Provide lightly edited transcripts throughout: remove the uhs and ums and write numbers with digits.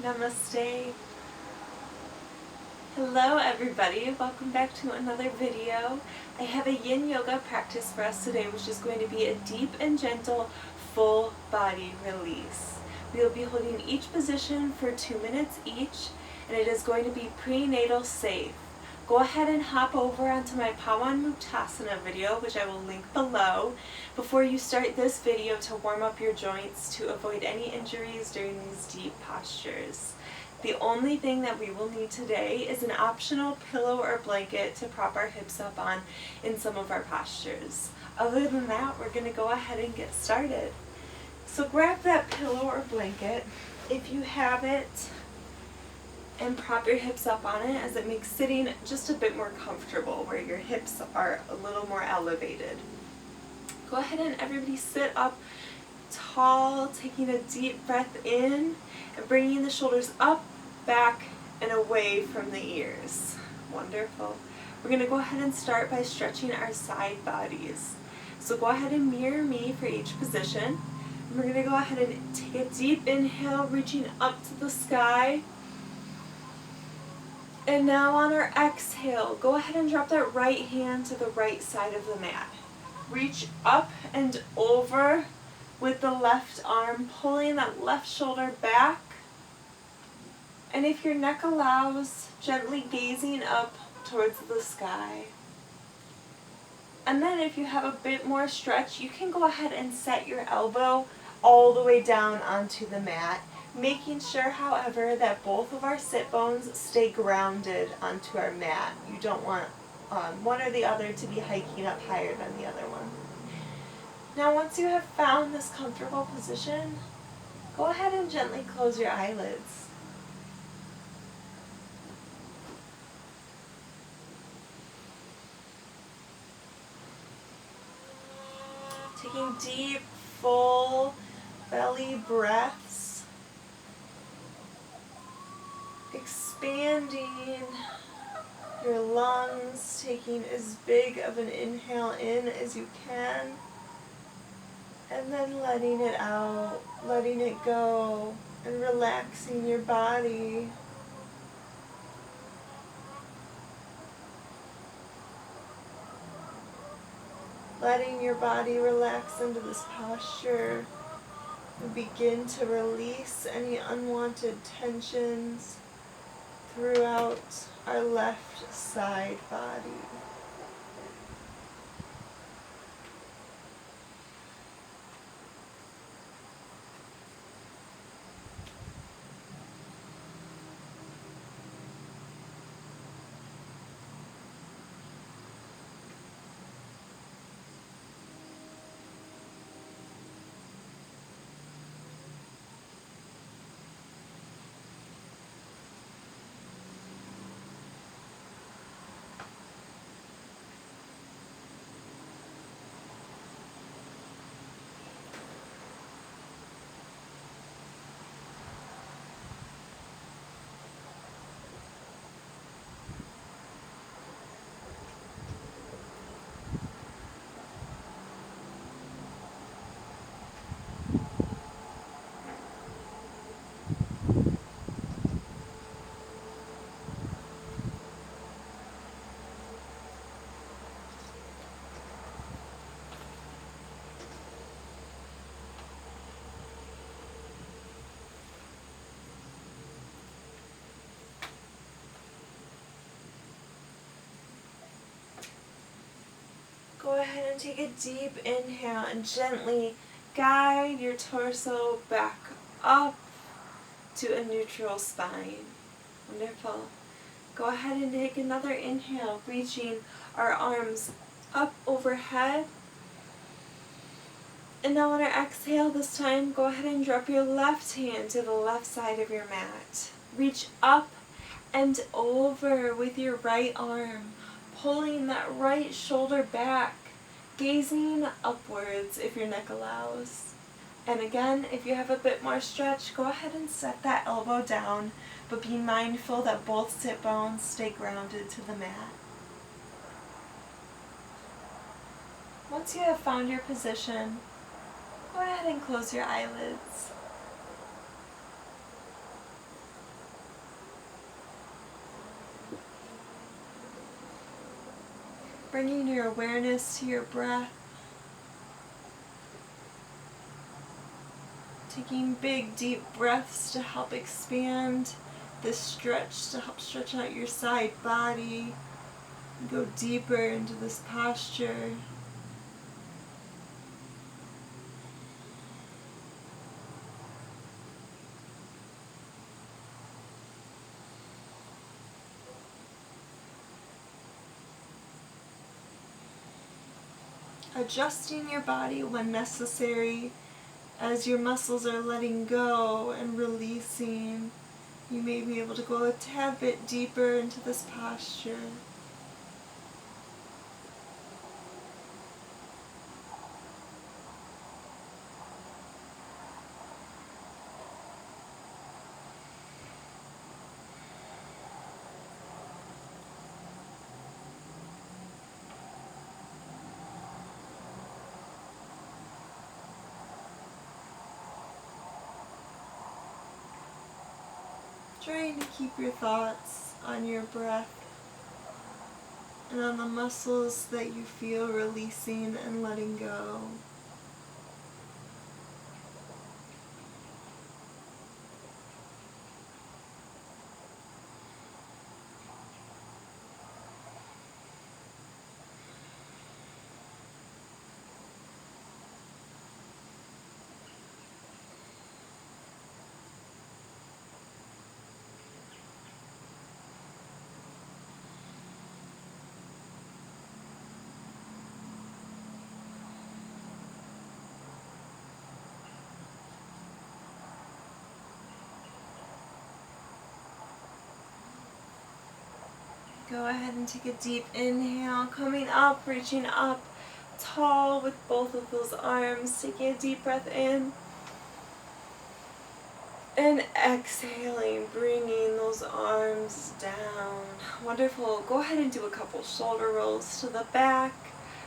Namaste. Hello everybody, welcome back to another video. I have a yin yoga practice for us today, which is going to be a deep and gentle full body release. We will be holding each position for 2 minutes each, and it is going to be prenatal safe. Go ahead and hop over onto my Pawan Muktasana video, which I will link below, before you start this video to warm up your joints to avoid any injuries during these deep postures. The only thing that we will need today is an optional pillow or blanket to prop our hips up on in some of our postures. Other than that, we're going to go ahead and get started. So grab that pillow or blanket if you have it, and prop your hips up on it, as it makes sitting just a bit more comfortable where your hips are a little more elevated. Go ahead and everybody sit up tall, taking a deep breath in and bringing the shoulders up, back, and away from the ears. Wonderful. We're going to go ahead and start by stretching our side bodies. So go ahead and mirror me for each position. And we're going to go ahead and take a deep inhale, reaching up to the sky. And now on our exhale, go ahead and drop that right hand to the right side of the mat. Reach up and over with the left arm, pulling that left shoulder back. And if your neck allows, gently gazing up towards the sky. And then if you have a bit more stretch, you can go ahead and set your elbow all the way down onto the mat, making sure, however, that both of our sit bones stay grounded onto our mat. You don't want one or the other to be hiking up higher than the other one. Now, once you have found this comfortable position, go ahead and gently close your eyelids. Taking deep, full belly breaths. Expanding your lungs, taking as big of an inhale in as you can, and then letting it out, letting it go, and relaxing your body. Letting your body relax into this posture, and begin to release any unwanted tensions throughout our left side body. Go ahead and take a deep inhale and gently guide your torso back up to a neutral spine. Wonderful. Go ahead and take another inhale, reaching our arms up overhead. And now on our exhale this time, go ahead and drop your left hand to the left side of your mat. Reach up and over with your right arm, pulling that right shoulder back, gazing upwards if your neck allows. And again, if you have a bit more stretch, go ahead and set that elbow down, but be mindful that both sit bones stay grounded to the mat. Once you have found your position, go ahead and close your eyelids. bringing your awareness to your breath. Taking big, deep breaths to help expand this stretch, to help stretch out your side body. Go deeper into this posture. Adjusting your body when necessary. As your muscles are letting go and releasing, you may be able to go a tad bit deeper into this posture. Trying to keep your thoughts on your breath and on the muscles that you feel releasing and letting go. Go ahead and take a deep inhale, coming up, reaching up tall with both of those arms. Taking a deep breath in. And exhaling, bringing those arms down. Wonderful. Go ahead and do a couple shoulder rolls to the back,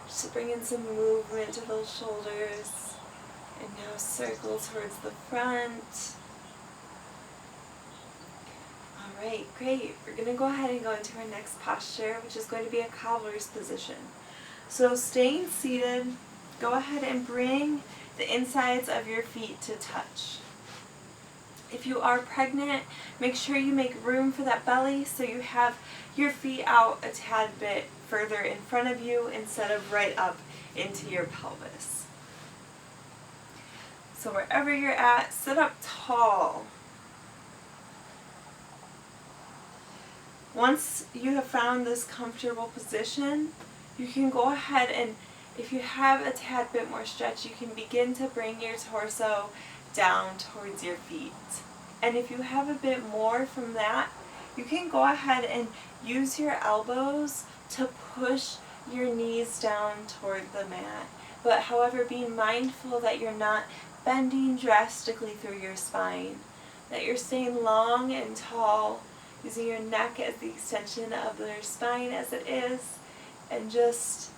just to bring in some movement to those shoulders. And now circle towards the front. Alright, great. We're going to go ahead and go into our next posture, which is going to be a cobbler's position. So staying seated, go ahead and bring the insides of your feet to touch. If you are pregnant, make sure you make room for that belly so you have your feet out a tad bit further in front of you instead of right up into your pelvis. So wherever you're at, sit up tall. Once you have found this comfortable position, you can go ahead and, if you have a tad bit more stretch, you can begin to bring your torso down towards your feet. And if you have a bit more from that, you can go ahead and use your elbows to push your knees down toward the mat. But however, being mindful that you're not bending drastically through your spine, that you're staying long and tall, using your neck as the extension of your spine as it is, and just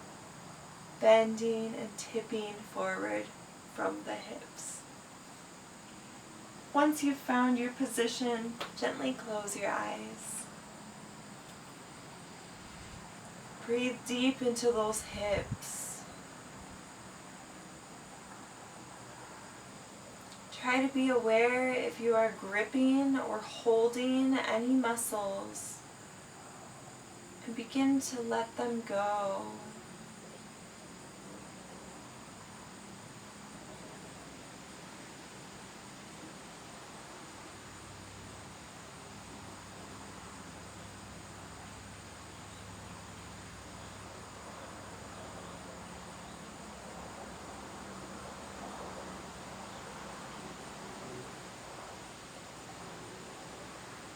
bending and tipping forward from the hips. Once you've found your position, gently close your eyes. Breathe deep into those hips. Try to be aware if you are gripping or holding any muscles, and begin to let them go.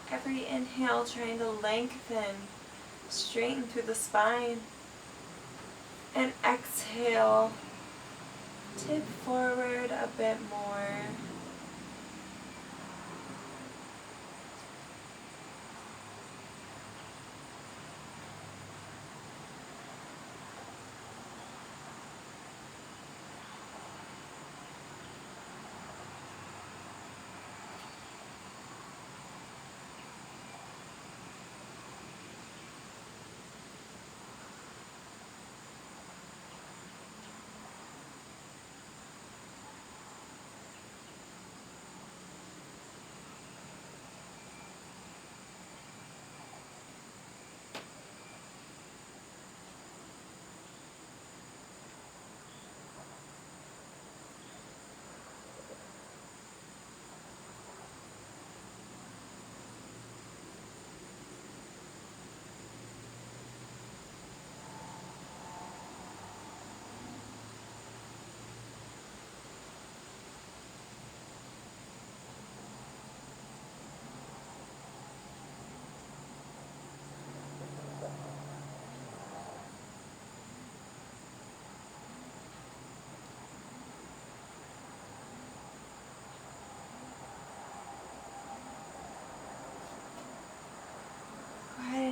Every inhale, trying to lengthen, straighten through the spine. And exhale, tip forward a bit more.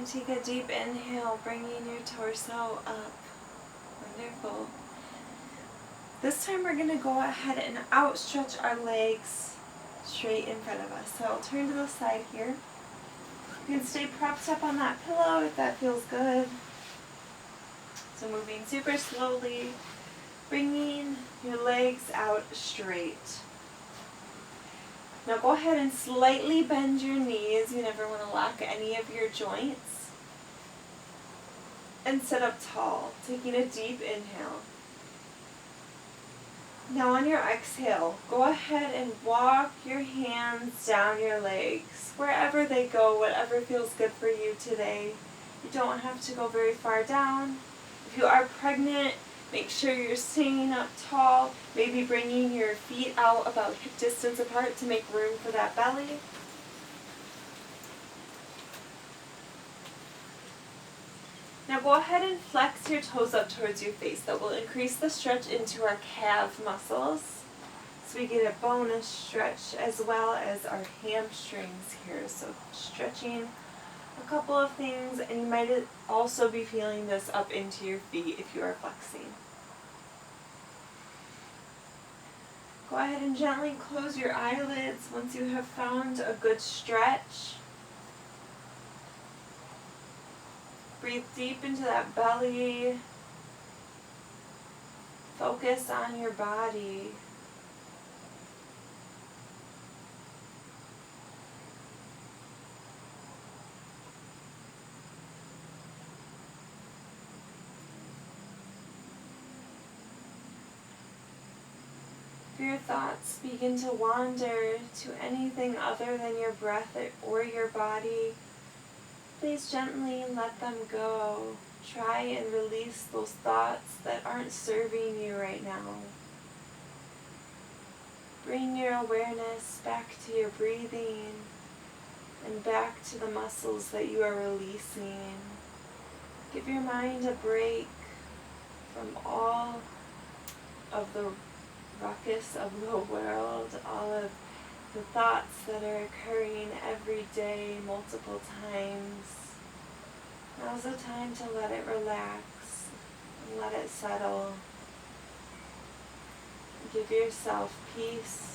and take a deep inhale, bringing your torso up. Wonderful. This time we're going to go ahead and outstretch our legs straight in front of us. So I'll turn to the side here. You can stay propped up on that pillow if that feels good. So moving super slowly, bringing your legs out straight. Now go ahead and slightly bend your knees. You never want to lock any of your joints. And sit up tall, taking a deep inhale. Now on your exhale, go ahead and walk your hands down your legs, wherever they go, whatever feels good for you today. You don't have to go very far down. If you are pregnant, make sure you're staying up tall, maybe bringing your feet out about hip distance apart to make room for that belly. Now go ahead and flex your toes up towards your face. That will increase the stretch into our calf muscles. So we get a bonus stretch as well as our hamstrings here. So stretching a couple of things, and you might also be feeling this up into your feet if you are flexing. Go ahead and gently close your eyelids once you have found a good stretch. Breathe deep into that belly. Focus on your body. If your thoughts begin to wander to anything other than your breath or your body, please gently let them go. Try and release those thoughts that aren't serving you right now. Bring your awareness back to your breathing and back to the muscles that you are releasing. Give your mind a break from all of the ruckus of the world, all of the thoughts that are occurring every day, multiple times. Now's the time to let it relax and let it settle. Give yourself peace.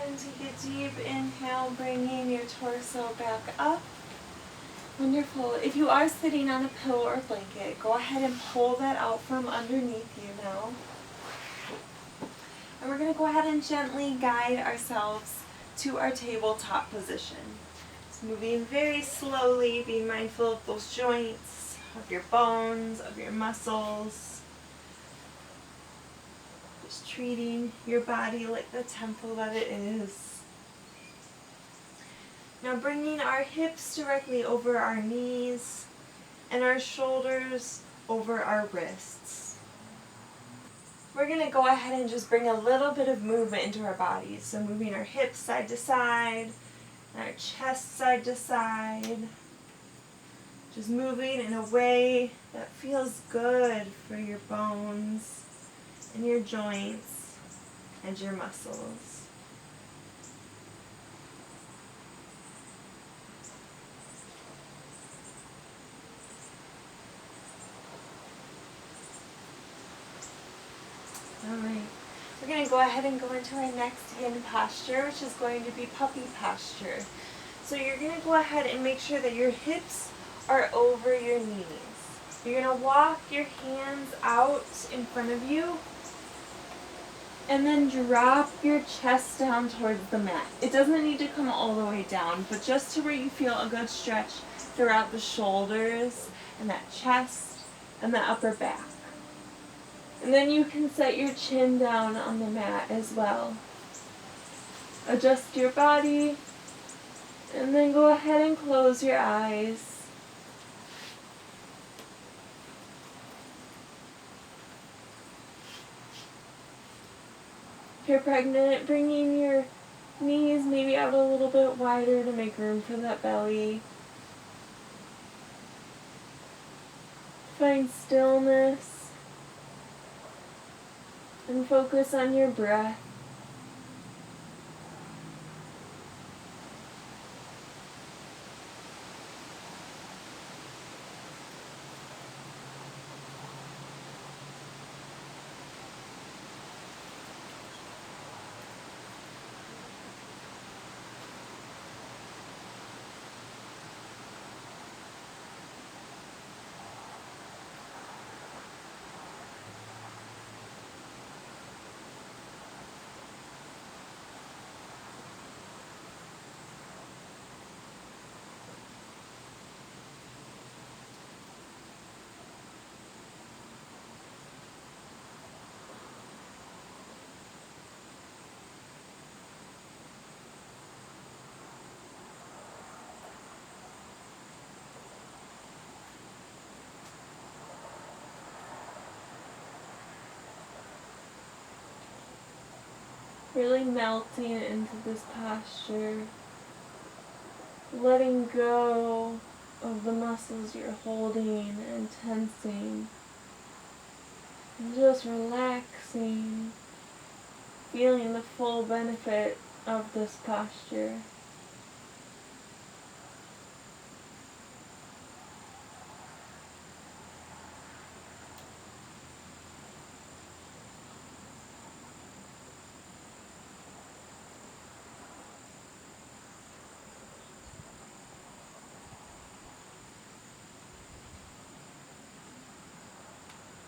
And take a deep inhale, bringing your torso back up. Wonderful. If you are sitting on a pillow or blanket, go ahead and pull that out from underneath you now. And we're going to go ahead and gently guide ourselves to our tabletop position. So moving very slowly, being mindful of those joints, of your bones, of your muscles. Just treating your body like the temple that it is. Now bringing our hips directly over our knees and our shoulders over our wrists. We're going to go ahead and just bring a little bit of movement into our bodies. So moving our hips side to side, and our chest side to side. Just moving in a way that feels good for your bones and your joints and your muscles. Alright, we're going to go ahead and go into our next yin posture, which is going to be puppy posture. So you're going to go ahead and make sure that your hips are over your knees. You're going to walk your hands out in front of you. And then drop your chest down towards the mat. It doesn't need to come all the way down, but just to where you feel a good stretch throughout the shoulders and that chest and the upper back. And then you can set your chin down on the mat as well. Adjust your body, and then go ahead and close your eyes. If you're pregnant, bringing your knees maybe out a little bit wider to make room for that belly. Find stillness and focus on your breath. Really melting into this posture, letting go of the muscles you're holding and tensing, and just relaxing, feeling the full benefit of this posture.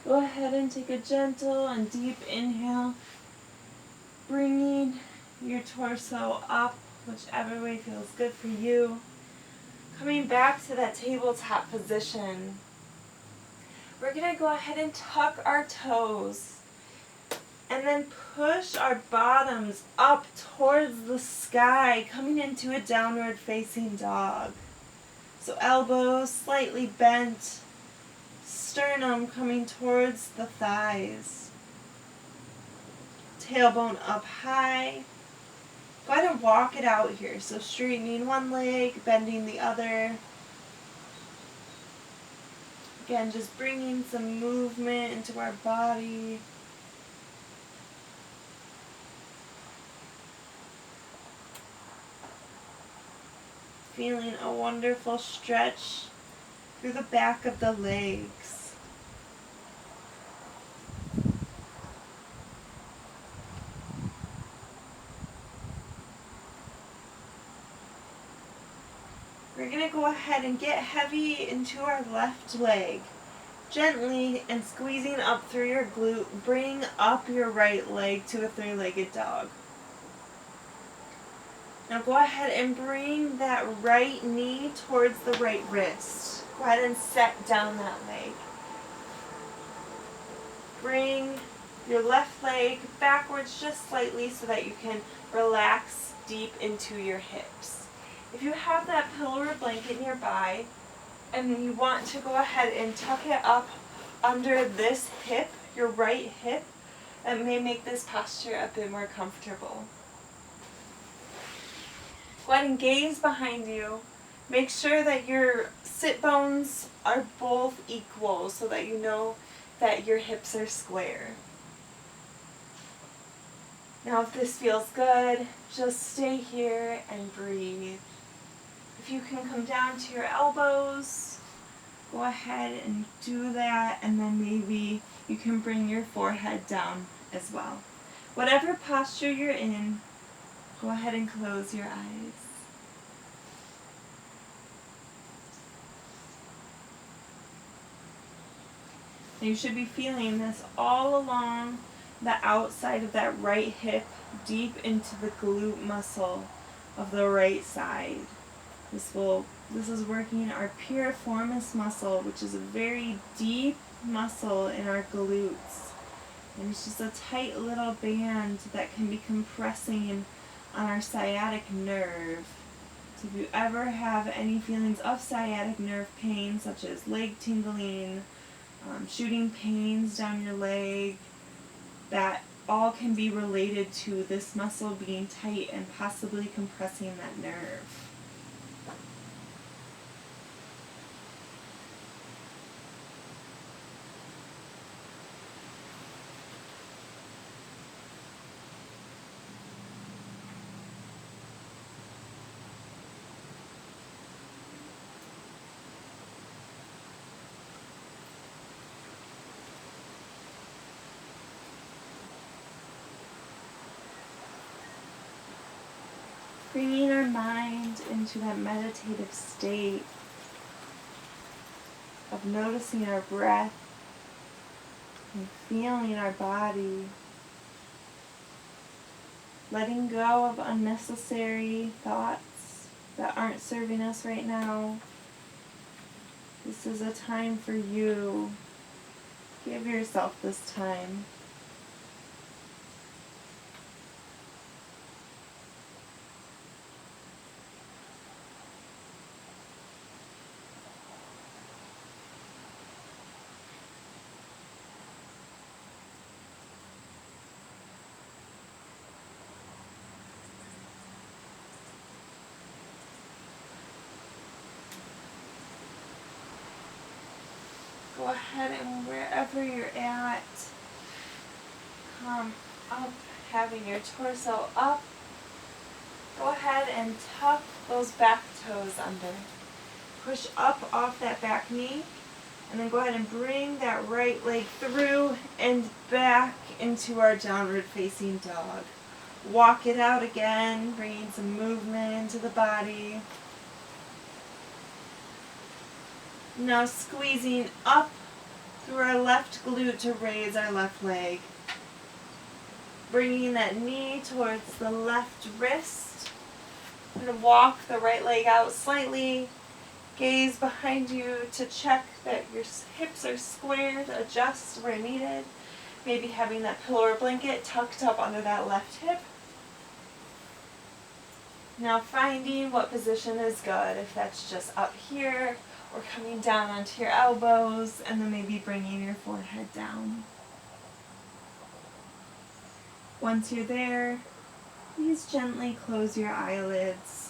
Go ahead and take a gentle and deep inhale, bringing your torso up, whichever way feels good for you. Coming back to that tabletop position. We're going to go ahead and tuck our toes and then push our bottoms up towards the sky, coming into a downward facing dog. So elbows slightly bent, sternum coming towards the thighs. Tailbone up high. Go ahead and walk it out here. So straightening one leg, bending the other. Again, just bringing some movement into our body. Feeling a wonderful stretch through the back of the legs. We're going to go ahead and get heavy into our left leg. Gently and squeezing up through your glute, bring up your right leg to a three-legged dog. Now go ahead and bring that right knee towards the right wrist. Go ahead and set down that leg. Bring your left leg backwards just slightly so that you can relax deep into your hips. If you have that pillow or blanket nearby and you want to go ahead and tuck it up under this hip, your right hip, it may make this posture a bit more comfortable. Go ahead and gaze behind you. Make sure that your sit bones are both equal so that you know that your hips are square. Now if this feels good, just stay here and breathe. If you can come down to your elbows, go ahead and do that, and then maybe you can bring your forehead down as well. Whatever posture you're in, go ahead and close your eyes. You should be feeling this all along the outside of that right hip deep into the glute muscle of the right side. This is working our piriformis muscle, which is a very deep muscle in our glutes. And it's just a tight little band that can be compressing on our sciatic nerve. So if you ever have any feelings of sciatic nerve pain, such as leg tingling, shooting pains down your leg, that all can be related to this muscle being tight and possibly compressing that nerve. Bringing our mind into that meditative state of noticing our breath and feeling our body, letting go of unnecessary thoughts that aren't serving us right now. This is a time for you. Give yourself this time. Go ahead and wherever you're at, come up, having your torso up. Go ahead and tuck those back toes under. Push up off that back knee, and then go ahead and bring that right leg through and back into our downward facing dog. Walk it out again, bringing some movement into the body. Now squeezing up through our left glute to raise our left leg. Bringing that knee towards the left wrist. I'm going to walk the right leg out slightly. Gaze behind you to check that your hips are squared. Adjust where needed. Maybe having that pillow or blanket tucked up under that left hip. Now finding what position is good. If that's just up here, or coming down onto your elbows, and then maybe bringing your forehead down. Once you're there, please gently close your eyelids.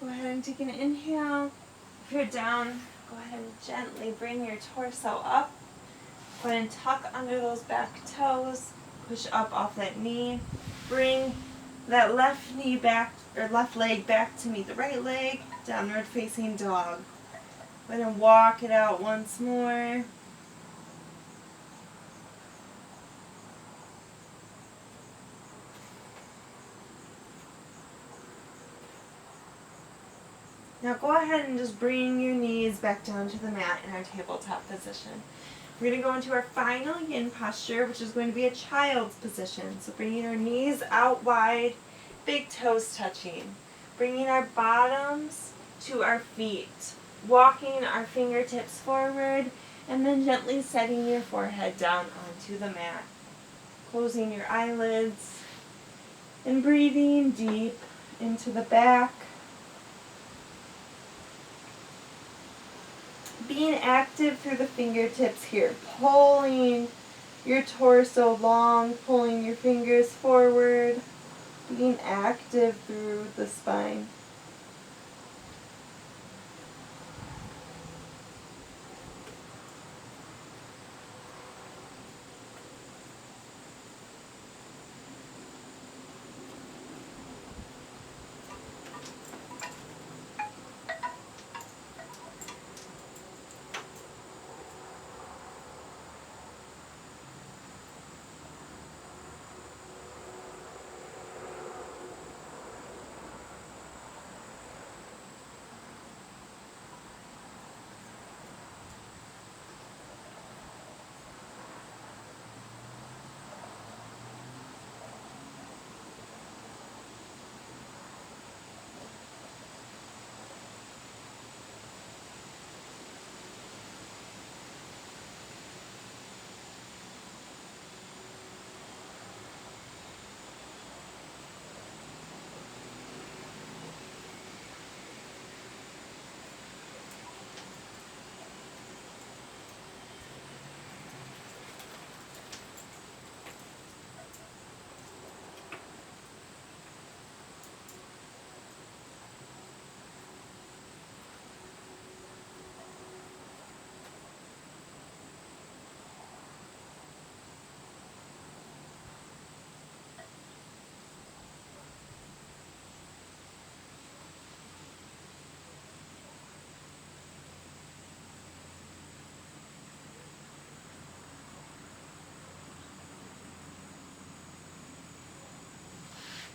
Go ahead and take an inhale. If you're down, go ahead and gently bring your torso up. Go ahead and tuck under those back toes. Push up off that knee. Bring that left knee back, or left leg back to meet the right leg. Downward facing dog. Go ahead and walk it out once more. Now go ahead and just bring your knees back down to the mat in our tabletop position. We're going to go into our final yin posture, which is going to be a child's position. So bringing our knees out wide, big toes touching. Bringing our bottoms to our feet. Walking our fingertips forward, and then gently setting your forehead down onto the mat. Closing your eyelids and breathing deep into the back. Being active through the fingertips here, pulling your torso long, pulling your fingers forward, being active through the spine.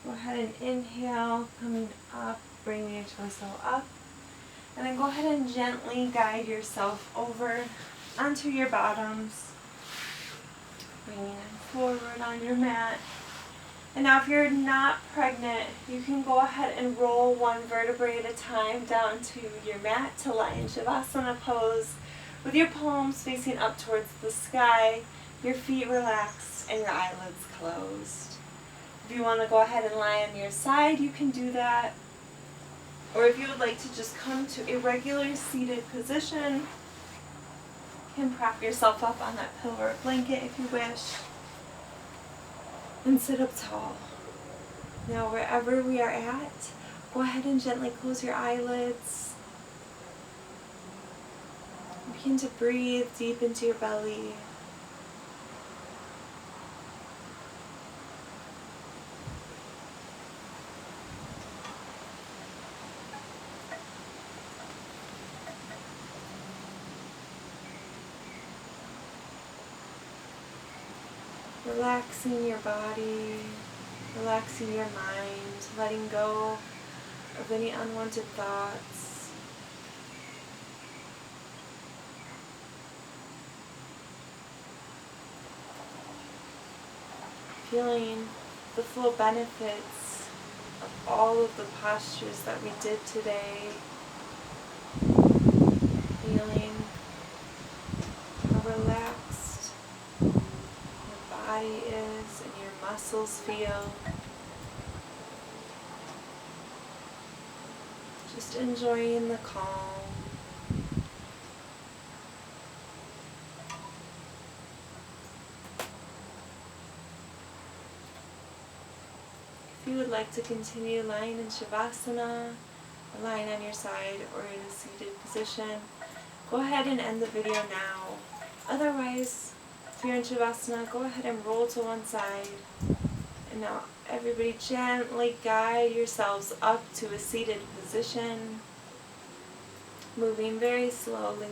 Go ahead and inhale, coming up, bringing your torso up. And then go ahead and gently guide yourself over onto your bottoms. Bringing it forward on your mat. And now if you're not pregnant, you can go ahead and roll one vertebrae at a time down to your mat to lie in Shavasana pose with your palms facing up towards the sky, your feet relaxed, and your eyelids closed. If you want to go ahead and lie on your side, you can do that. Or if you would like to just come to a regular seated position, you can prop yourself up on that pillow or blanket if you wish. And sit up tall. Now wherever we are at, go ahead and gently close your eyelids. Begin to breathe deep into your belly. Relaxing your body, relaxing your mind, letting go of any unwanted thoughts. Feeling the full benefits of all of the postures that we did today. Feeling how relaxed body is and your muscles feel. Just enjoying the calm. If you would like to continue lying in Shavasana, lying on your side or in a seated position, go ahead and end the video now. Otherwise, if you're in Shavasana, go ahead and roll to one side. And now everybody gently guide yourselves up to a seated position, moving very slowly,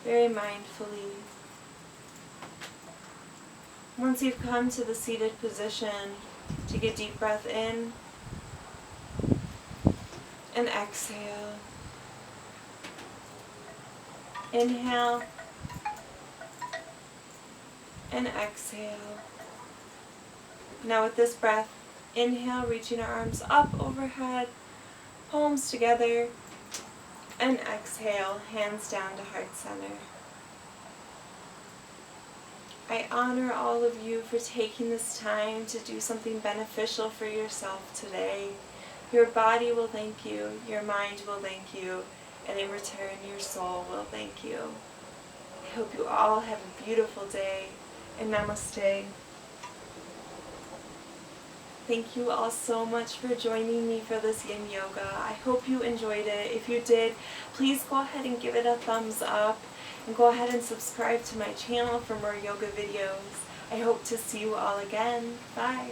very mindfully. Once you've come to the seated position, take a deep breath in and exhale. Inhale and exhale. Now with this breath, inhale, reaching our arms up overhead, palms together, and exhale, hands down to heart center. I honor all of you for taking this time to do something beneficial for yourself today. Your body will thank you, your mind will thank you, and in return your soul will thank you. I hope you all have a beautiful day, and Namaste. Thank you all so much for joining me for this Yin Yoga. I hope you enjoyed it. If you did, please go ahead and give it a thumbs up. And go ahead and subscribe to my channel for more yoga videos. I hope to see you all again. Bye.